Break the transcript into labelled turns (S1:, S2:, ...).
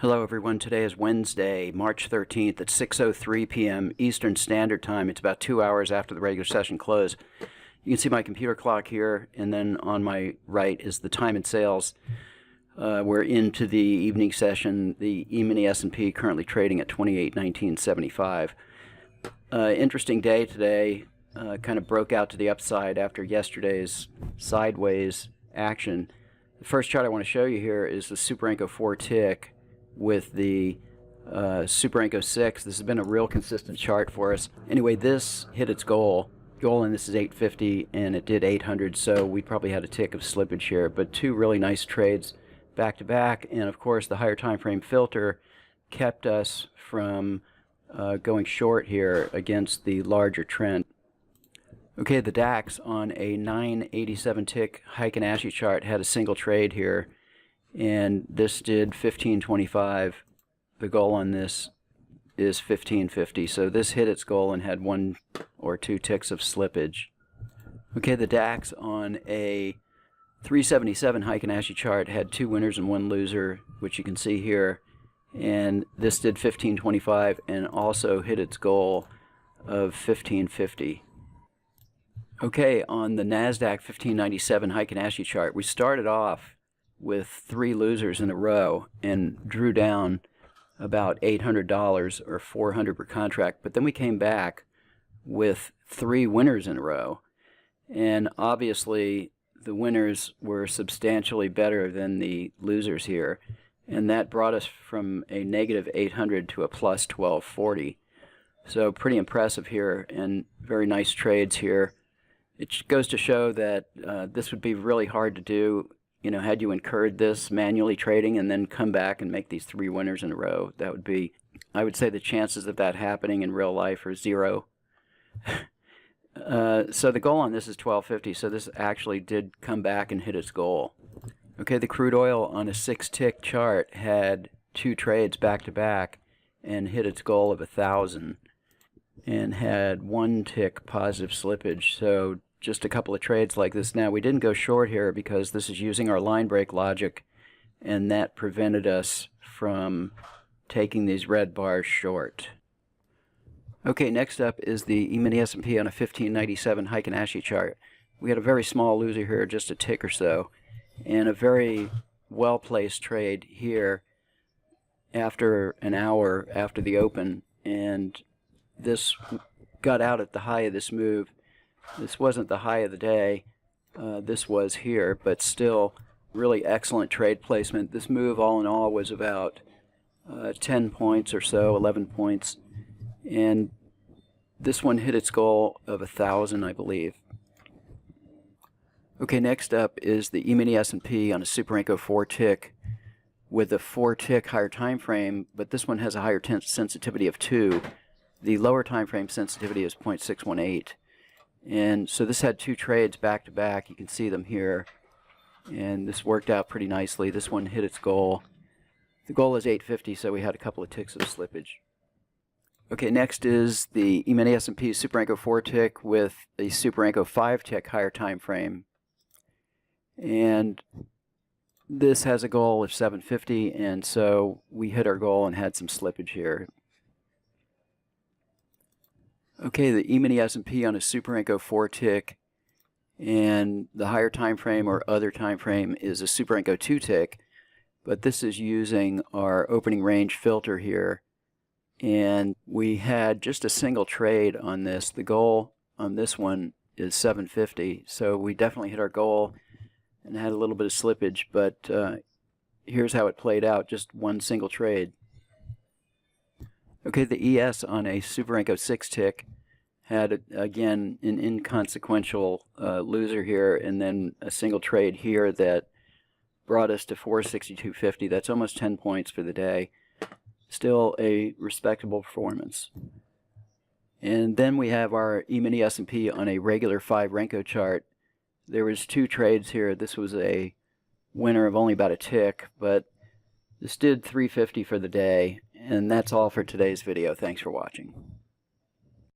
S1: Hello everyone, today is Wednesday, March 13th at 6:03 p.m. Eastern Standard Time. It's about 2 hours after the regular session close. You can see my computer clock here, and then on my right is the time and sales. We're into the evening session. The Emini S&P currently trading at 28.1975. Interesting day today. Kind of broke out to the upside after yesterday's sideways action. The first chart I want to show you here is the Super Enco 4 tick with the Super Enco 6. This has been a real consistent chart for us. Anyway, this hit its goal and this is 850, and it did 800, so we probably had a tick of slippage here, but two really nice trades back to back, and of course the higher time frame filter kept us from going short here against the larger trend. Okay, the DAX on a 987 tick Heikin-Ashi chart had a single trade here, and this did 1525. The goal on this is 1550, so this hit its goal and had one or two ticks of slippage. Okay, the DAX on a 377 Heikin-Ashi chart had two winners and one loser, which you can see here, and this did 1525 and also hit its goal of 1550. Okay, on the NASDAQ 1597 Heikin-Ashi chart, we started off with three losers in a row and drew down about $800 or $400 per contract, but then we came back with three winners in a row, and obviously the winners were substantially better than the losers here, and that brought us from a negative 800 to a plus 1240. So pretty impressive here, and very nice trades here. It goes to show that this would be really hard to do. You know, had you incurred this manually trading and then come back and make these three winners in a row, that would be, I would say the chances of that happening in real life are zero. So the goal on this is 1250, so this actually did come back and hit its goal. Okay, the crude oil on a 6-tick chart had two trades back to back and hit its goal of 1,000 and had one tick positive slippage, so just a couple of trades like this. Now, we didn't go short here because this is using our line break logic, and that prevented us from taking these red bars short. Okay, next up is the Emini S&P on a 1597 Heikin-Ashi chart. We had a very small loser here, just a tick or so, and a very well-placed trade here after an hour after the open, and this got out at the high of this move. This wasn't the high of the day, this was here, but still really excellent trade placement. This move all in all was about 10 points or so, 11 points, and this one hit its goal of 1,000, I believe. Okay, next up is the Emini S&P on a Super Enco 4 tick with a 4 tick higher time frame, but this one has a higher sensitivity of 2. The lower time frame sensitivity is 0.618. And so this had two trades back to back. You can see them here, and this worked out pretty nicely. This one hit its goal. The goal is 850, so we had a couple of ticks of slippage. Okay, next is the Emini S&P Super Enco 4 tick with a Super Enco 5 tick higher time frame, and this has a goal of 750, and so we hit our goal and had some slippage here. Okay, the Emini S&P on a Super Enco 4 tick, and the higher time frame or other time frame is a Super Enco 2 tick, but this is using our opening range filter here, and we had just a single trade on this. The goal on this one is 750, so we definitely hit our goal and had a little bit of slippage, but here's how it played out, just one single trade. Okay, the ES on a Super Enco 6 tick had, again, an inconsequential loser here, and then a single trade here that brought us to 462.50. That's almost 10 points for the day. Still a respectable performance. And then we have our Emini S&P on a regular 5 Renko chart. There was two trades here. This was a winner of only about a tick, but this did 350 for the day. And that's all for today's video. Thanks for watching.